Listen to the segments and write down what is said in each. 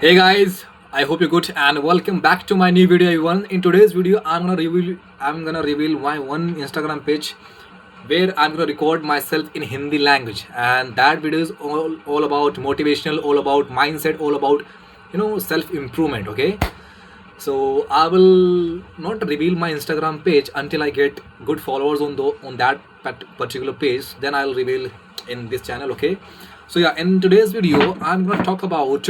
Hey guys, I hope you're good and welcome back to my new video everyone. In today's video I'm gonna reveal my one Instagram page where I'm gonna record myself in Hindi language, and that video is all about motivational, all about mindset, all about self improvement. Okay, so I will not reveal my Instagram page until I get good followers on that particular page. Then I'll reveal in this channel. Okay, so yeah, in today's video I'm gonna talk about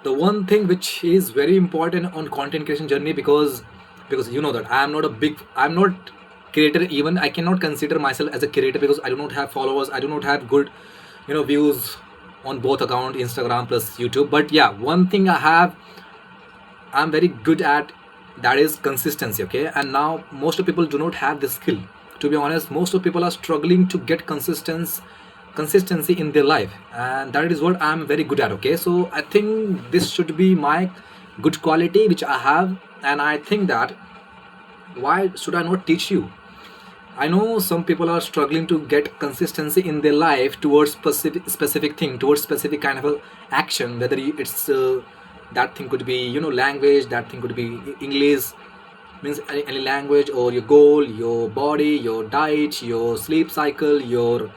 the one thing which is very important on content creation journey, because you know that I'm not creator. Even I cannot consider myself as a creator because I do not have followers, I do not have good views on both account, Instagram plus YouTube. But yeah, one thing I'm very good at, that is consistency. Okay, and now most of people do not have this skill. To be honest, most of people are struggling to get consistency in their life, and that is what I'm very good at. Okay, so I think this should be my good quality which I have, and I think that why should I not teach you? I know some people are struggling to get consistency in their life towards specific thing, towards specific kind of a action. Whether it's that thing could be language, that thing could be English, means any language, or your goal, your body, your diet, your sleep cycle, your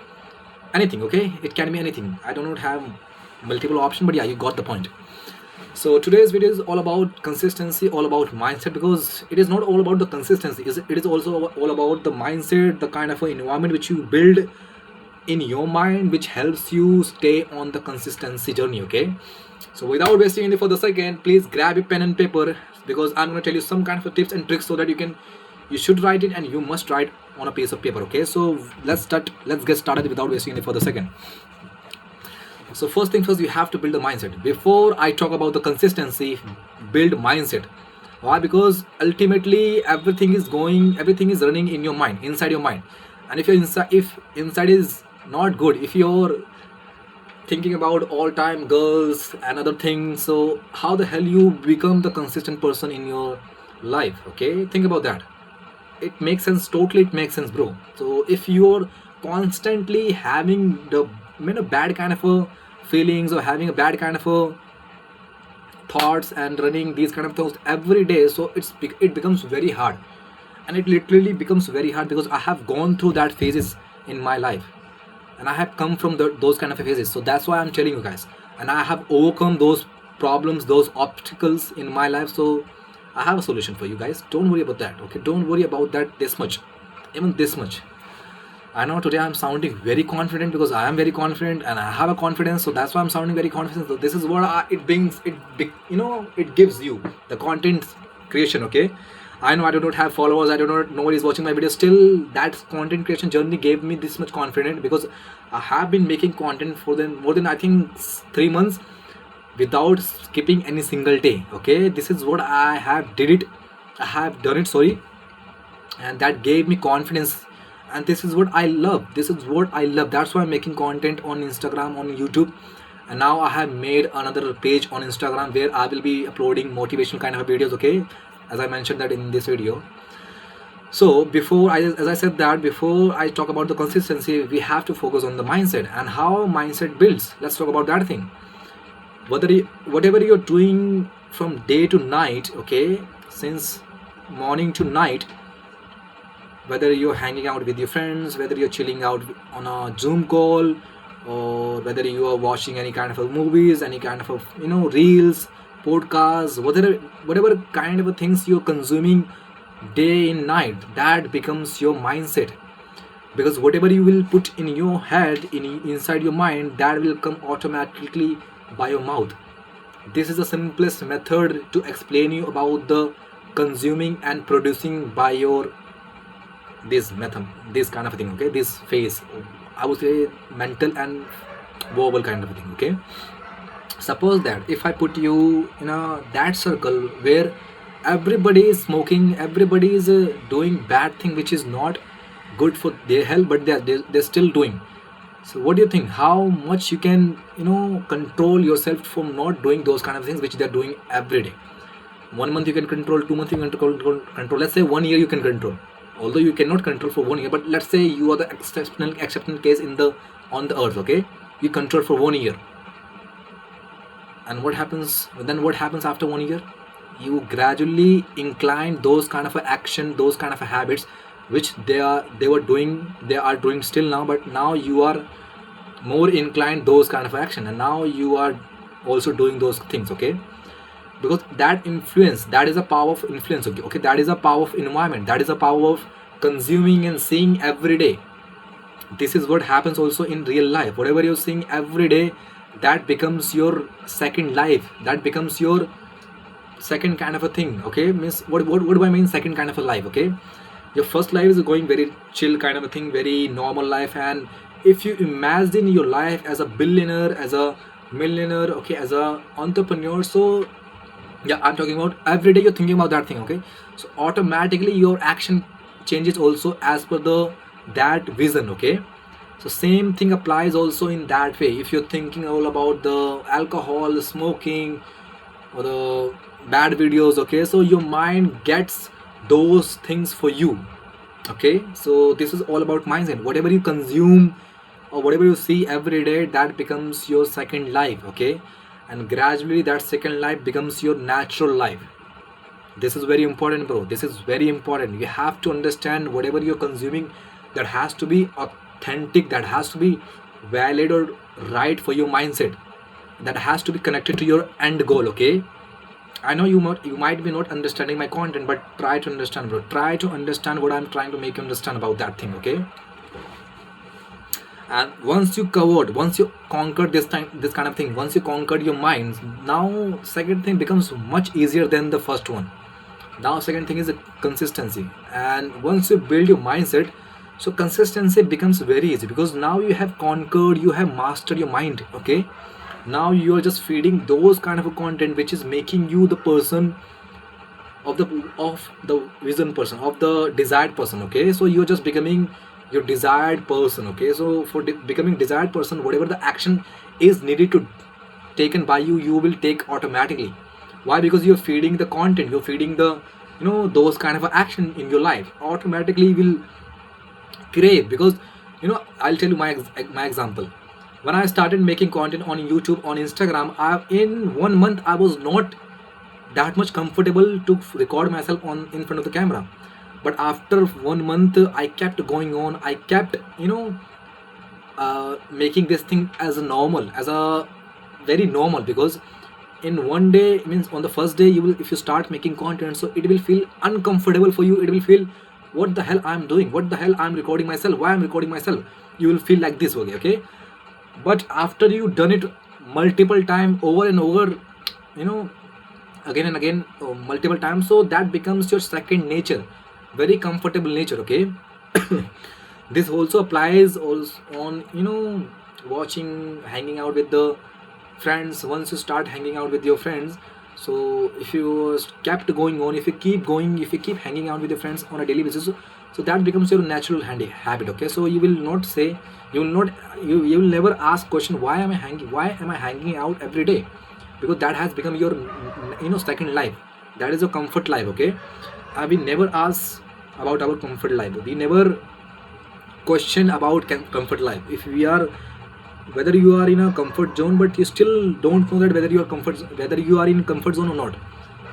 anything. Okay, it can be anything. I do not have multiple option, but yeah, you got the point. So today's video is all about consistency, all about mindset, because it is not all about the consistency, it is also all about the mindset, the kind of a environment which you build in your mind, which helps you stay on the consistency journey. Okay, so without wasting any further second, please grab your pen and paper, because I'm going to tell you some kind of tips and tricks so that you should write it, and you must write on a piece of paper. Okay, so let's get started without wasting any further second. So first thing first, you have to build a mindset. Before I talk about the consistency, build mindset. Why? Because ultimately everything is running in your mind, inside your mind. And if inside is not good, if you're thinking about all time girls and other things, so how the hell you become the consistent person in your life? Okay, think about that. It makes sense, totally it makes sense, bro. So if you're constantly having the bad kind of a feelings, or having a bad kind of a thoughts, and running these kind of thoughts every day, so it becomes very hard. And it literally becomes very hard, because I have gone through that phases in my life, and I have come from those kind of phases. So that's why I'm telling you guys, and I have overcome those problems, those obstacles in my life. So I have a solution for you guys. Don't worry about that. Okay, don't worry about that this much, even this much. I know today I'm sounding very confident, because I am very confident and I have a confidence, so that's why I'm sounding very confident. So this is what it brings. It gives you the content creation. Okay, I know I do not have followers, I do not nobody is watching my video. Still, that content creation journey gave me this much confidence, because I have been making content for more than I think 3 months without skipping any single day. Okay, this is what I have done it, sorry, and that gave me confidence. And this is what I love. That's why I'm making content on Instagram, on YouTube. And now I have made another page on Instagram where I will be uploading motivational kind of videos. Okay, as I mentioned that in this video. So as I said, that before I talk about the consistency, we have to focus on the mindset and how mindset builds. Let's talk about that thing. Whatever you're doing from day to night, okay, since morning to night, whether you're hanging out with your friends, whether you're chilling out on a Zoom call, or whether you are watching any kind of a movies, any kind of a, reels, podcasts, whatever kind of a things you're consuming day and night, that becomes your mindset. Because whatever you will put in your head, inside your mind, that will come automatically by your mouth. This is the simplest method to explain you about the consuming and producing by your this method, this kind of a thing. Okay, this phase, I would say mental and verbal kind of a thing. Okay, suppose that if I put you in a that circle where everybody is smoking, everybody is doing bad thing which is not good for their health, but they're still doing. So what do you think, how much you can control yourself from not doing those kind of things which they're doing every day? 1 month you can control, 2 months you can control, let's say 1 year you can control. Although you cannot control for 1 year, but let's say you are the exceptional case on the earth. Okay, you control for 1 year. And what happens after 1 year? You gradually incline those kind of a action, those kind of a habits which they are doing still now, but now you are more inclined those kind of action, and now you are also doing those things, okay? Because that influence, that is a power of influence, okay? Okay, that is a power of environment, that is a power of consuming and seeing every day. This is what happens also in real life. Whatever you're seeing every day, that becomes your second life, that becomes your second kind of a thing, okay? Means what do I mean second kind of a life, okay? Your first life is going very chill kind of a thing, very normal life. And if you imagine your life as a billionaire, as a millionaire, okay, as a entrepreneur, so yeah, I'm talking about every day you're thinking about that thing, okay? So automatically your action changes also as per the that vision, okay? So same thing applies also in that way. If you're thinking all about the alcohol, smoking, or the bad videos, okay, so your mind gets those things for you, okay? So this is all about mindset. Whatever you consume or whatever you see every day, that becomes your second life, okay? And gradually that second life becomes your natural life. This is very important, bro. This is very important. You have to understand whatever you're consuming, that has to be authentic, that has to be valid or right for your mindset, that has to be connected to your end goal, okay? I know you might be not understanding my content, but try to understand, bro. Try to understand what I'm trying to make you understand about that thing, okay? And once you conquered this kind of thing, once you conquered your mind, now second thing becomes much easier than the first one. Now second thing is the consistency. And once you build your mindset, so consistency becomes very easy, because now you have conquered, you have mastered your mind, okay? Now you are just feeding those kind of a content which is making you the person of the vision person, of the desired person, okay? So you're just becoming your desired person, okay? So for becoming desired person, whatever the action is needed to taken by you, you will take automatically. Why? Because you're feeding the content, you're feeding the, those kind of a action in your life, automatically will crave. Because I'll tell you my example. When I started making content on YouTube, on Instagram, in 1 month I was not that much comfortable to record myself on in front of the camera. But after 1 month, I kept going on. I kept making this thing as a normal, as a very normal. Because in one day, means on the first day, you will, if you start making content, so it will feel uncomfortable for you. It will feel, what the hell I'm doing, what the hell I'm recording myself, why I'm recording myself. You will feel like this, okay? But after you done it multiple time, over and over, you know again and again, multiple times, so that becomes your second nature, very comfortable nature, okay? This also applies also on, watching, hanging out with the friends. Once you start hanging out with your friends, so if you kept going on, if you keep going, if you keep hanging out with your friends on a daily basis, so that becomes your natural habit, okay? So you will not say, you will not, you will never ask question, why am I hanging out every day? Because that has become your, second life. That is your comfort life, okay? We never ask about our comfort life, we never question about comfort life. If we are, whether you are in a comfort zone, but you still don't know that whether you are in comfort zone or not.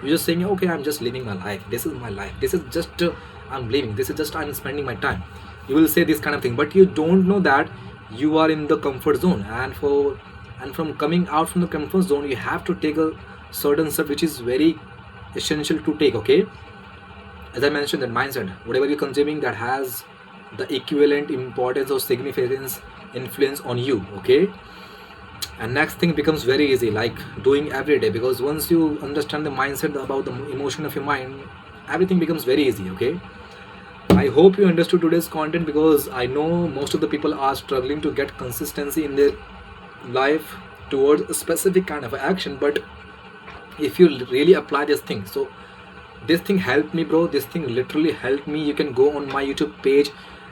You're just saying, okay, I'm just living my life, this is my life, this is just I'm living, this is just I'm spending my time. You will say this kind of thing, but you don't know that you are in the comfort zone. And from coming out from the comfort zone, you have to take a certain step which is very essential to take, okay? As I mentioned, that mindset, whatever you're consuming, that has the equivalent importance or significance, influence on you, okay? And next thing becomes very easy, like doing every day. Because once you understand the mindset about the emotion of your mind, everything becomes very easy, okay? I hope you understood today's content, because I know most of the people are struggling to get consistency in their life towards a specific kind of action. But if you really apply this thing, so this thing helped me, bro. This thing literally helped me. You can go on my YouTube page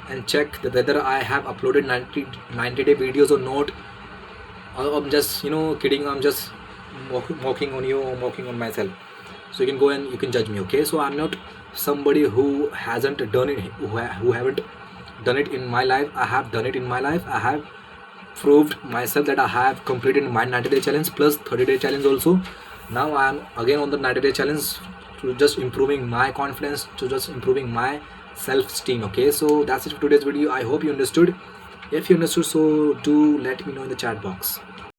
and check that whether I have uploaded 90-day videos or not. I'm just kidding, I'm just mocking on you or mocking on myself. So you can go and you can judge me, okay? So I'm not somebody who hasn't done it, who haven't done it in my life. I have done it in my life. I have proved myself that I have completed my 90-day challenge plus 30-day challenge also. Now I am again on the 90-day challenge to just improving my confidence, to just improving my self-esteem. Okay, so that's it for today's video. I hope you understood. If you understood, so do let me know in the chat box.